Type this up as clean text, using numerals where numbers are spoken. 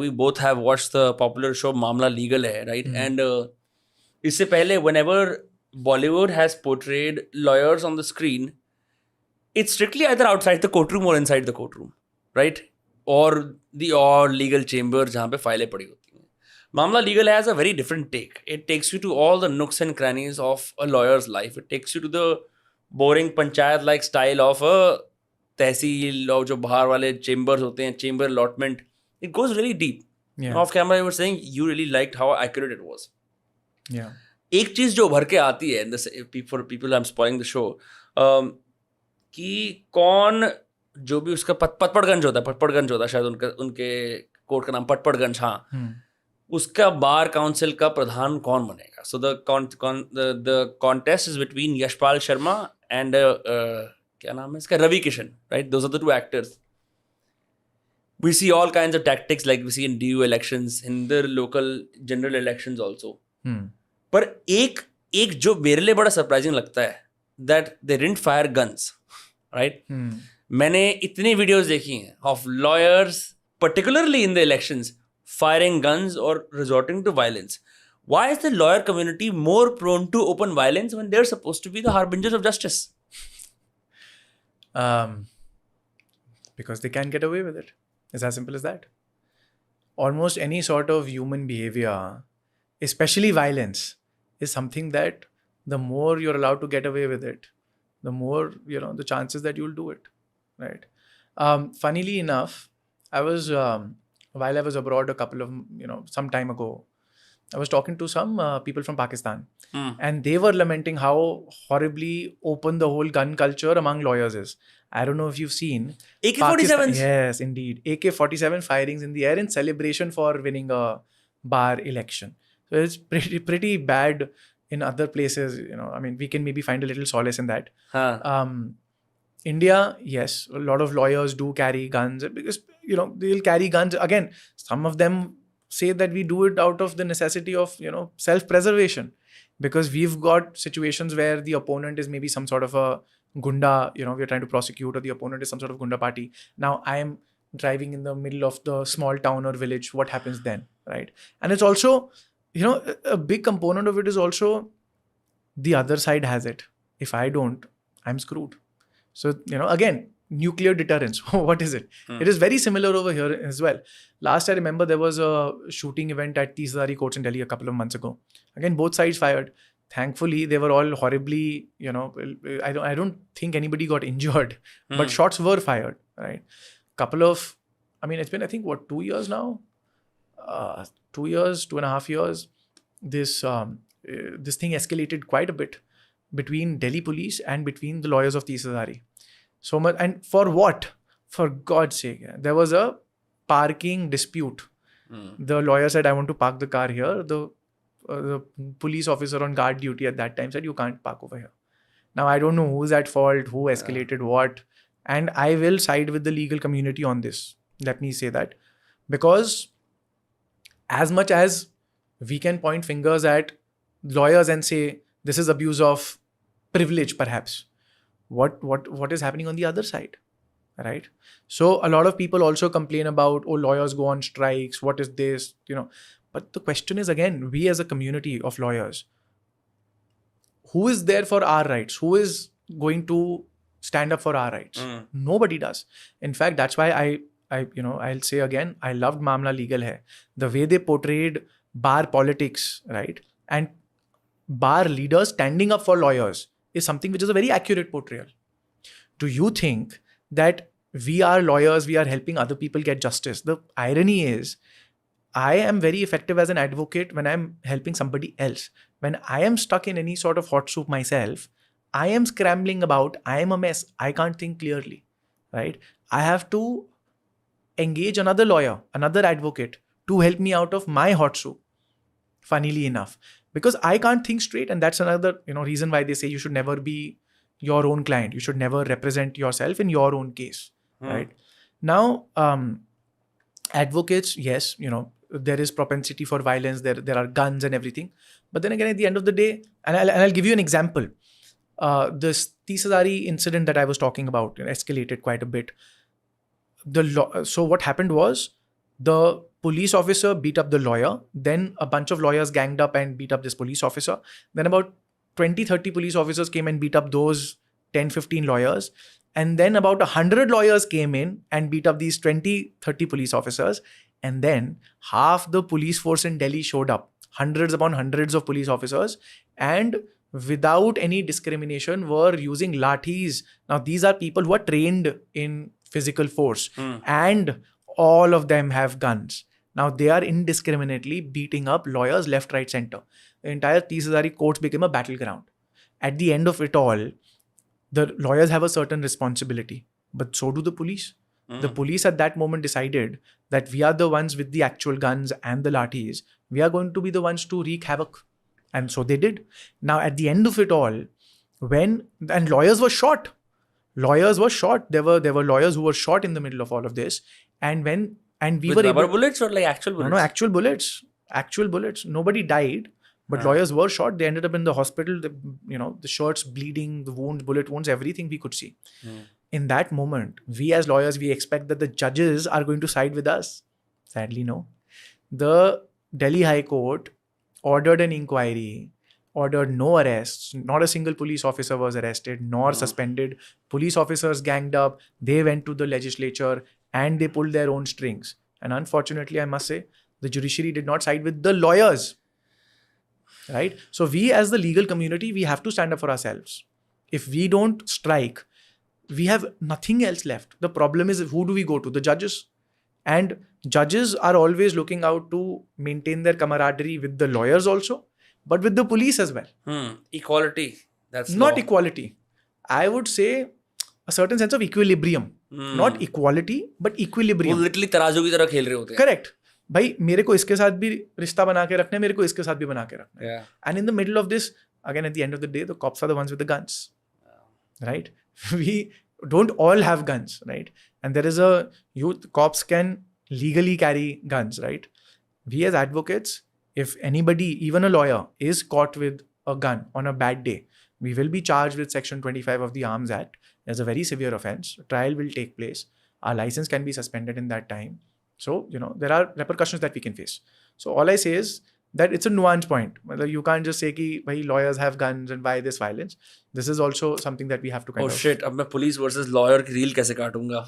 We both have watched the popular show Mamla Legal Hai, right? And इससे पहले whenever Bollywood has portrayed lawyers on the screen, it's strictly either outside the courtroom or inside the courtroom, right? Or the legal chamber जहाँ पे फाइलें पड़ी होती हैं. Mamla Legal has a very different take. It takes you to all the nooks and crannies of a lawyer's life. It takes you to the boring panchayat-like style of a tehsil और जो बाहर वाले chambers होते हैं, chamber allotment. It goes really deep. Yeah. Off camera, you were saying you really liked how accurate it was. Yeah. एक चीज जो भर के आती है, for people I'm spoiling the show, कि कौन जो भी उसका पटपड़गंज होता है शायद उनके कोर्ट का नाम पटपड़गंज, हाँ, उसका बार काउंसिल का प्रधान कौन बनेगा. So the contest is between Yashpal Sharma and क्या नाम है इसका, Ravi Kishan, right? Those are the two actors. We see all kinds of tactics like we see in DU elections, in the local general elections also. पर एक जो मेरे लिए बड़ा सरप्राइजिंग लगता है, that they didn't fire guns, right? मैंने इतनी वीडियोस देखी हैं of lawyers, particularly in the elections, firing guns or resorting to violence. Why is the lawyer community more prone to open violence when they're supposed to be the harbingers of justice? Because they can't get away with it. It's as simple as that. Almost any sort of human behavior, especially violence, is something that the more you're allowed to get away with it, the more, the chances that you'll do it, right? Funnily enough, I was, while I was abroad some time ago, I was talking to some people from Pakistan, and they were lamenting how horribly open the whole gun culture among lawyers is. I don't know if you've seen AK-47s. Yes, indeed. AK-47 firings in the air in celebration for winning a bar election. So it's pretty bad in other places. I mean, we can maybe find a little solace in that. India, yes, a lot of lawyers do carry guns because, they'll carry guns. Again, some of them say that we do it out of the necessity of, self-preservation, because we've got situations where the opponent is maybe some sort of a gunda, we're trying to prosecute, or the opponent is some sort of gunda party. Now I am driving in the middle of the small town or village. What happens then, right? And it's also, a big component of it is also the other side has it. If I don't, I'm screwed. So, again, nuclear deterrence. What is it? It is very similar over here as well. Last I remember there was a shooting event at the Hazari courts in Delhi a couple of months ago. Again, both sides fired. Thankfully, they were all horribly, I don't think anybody got injured, but shots were fired, right? It's been, I think, 2 years now? 2 years, 2.5 years. This thing escalated quite a bit between Delhi police and between the lawyers of the Hazari. So much, and for what? For God's sake, there was a parking dispute. The lawyer said, I want to park the car here. The police officer on guard duty at that time said, you can't park over here. Now, I don't know who's at fault, who escalated what. And I will side with the legal community on this. Let me say that. Because as much as we can point fingers at lawyers and say, this is abuse of privilege, perhaps. What is happening on the other side, right? So a lot of people also complain about, lawyers go on strikes. What is this, But the question is, again, we as a community of lawyers, who is there for our rights? Who is going to stand up for our rights? Nobody does. In fact, that's why I'll say again, I loved Mamla Legal Hai. The way they portrayed bar politics, right? And bar leaders standing up for lawyers is something which is a very accurate portrayal. Do you think that we are lawyers, we are helping other people get justice? The irony is, I am very effective as an advocate when I'm helping somebody else. When I am stuck in any sort of hot soup myself, I am scrambling about, I am a mess, I can't think clearly, right? I have to engage another lawyer, another advocate to help me out of my hot soup, funnily enough. Because I can't think straight, and that's another reason why they say you should never be your own client. You should never represent yourself in your own case, right? Now, advocates, yes, there is propensity for violence. There are guns and everything. But then again, at the end of the day, and I'll give you an example. This Hazari incident that I was talking about escalated quite a bit. So what happened was, the police officer beat up the lawyer. Then a bunch of lawyers ganged up and beat up this police officer. Then about 20-30 police officers came and beat up those 10-15 lawyers. And then about 100 lawyers came in and beat up these 20-30 police officers. And then half the police force in Delhi showed up. Hundreds upon hundreds of police officers. And without any discrimination were using lathis. Now these are people who are trained in physical force. And all of them have guns. Now they are indiscriminately beating up lawyers left, right, center. The entire 30 Hazari courts became a battleground. At the end of it all, the lawyers have a certain responsibility, but so do the police. The police at that moment decided that we are the ones with the actual guns and the lathis. We are going to be the ones to wreak havoc. And so they did. Now at the end of it all, and lawyers were shot. Lawyers were shot. There were lawyers who were shot in the middle of all of this. And we with were rubber bullets or like actual bullets? No, actual bullets. Actual bullets. Nobody died. But lawyers were shot. They ended up in the hospital. The shirts bleeding, the wounds, bullet wounds, everything we could see. In that moment, we as lawyers, we expect that the judges are going to side with us. Sadly, no. The Delhi High Court ordered an inquiry, ordered no arrests. Not a single police officer was arrested nor suspended. Police officers ganged up. They went to the legislature and they pulled their own strings. And unfortunately, I must say, the judiciary did not side with the lawyers. Right? So we as the legal community, we have to stand up for ourselves. If we don't strike, we have nothing else left. The problem is, who do we go to? The judges. And judges are always looking out to maintain their camaraderie with the lawyers also, but with the police as well. Equality. That's not law. Equality. I would say a certain sense of equilibrium. Not equality, but equilibrium. वो literally तराजू की तरह खेल रहे होते हैं. Correct. भाई मेरे को इसके साथ भी रिश्ता बना के रखना है, मेरे को इसके साथ भी बना के रखना है. And in the middle of this, again at the end of the day, the cops are the ones with the guns. Right? We don't all have guns, right? And there is cops can legally carry guns, right? We as advocates, if anybody, even a lawyer, is caught with a gun on a bad day, we will be charged with Section 25 of the Arms Act. There's a very severe offense. Trial will take place. Our license can be suspended in that time. So, there are repercussions that we can face. So all I say is that it's a nuance point. You can't just say कि भाई lawyers have guns and why this violence. This is also something that we have to kind of... Oh shit, अब मैं police versus lawyer की reel कैसे काटूंगा?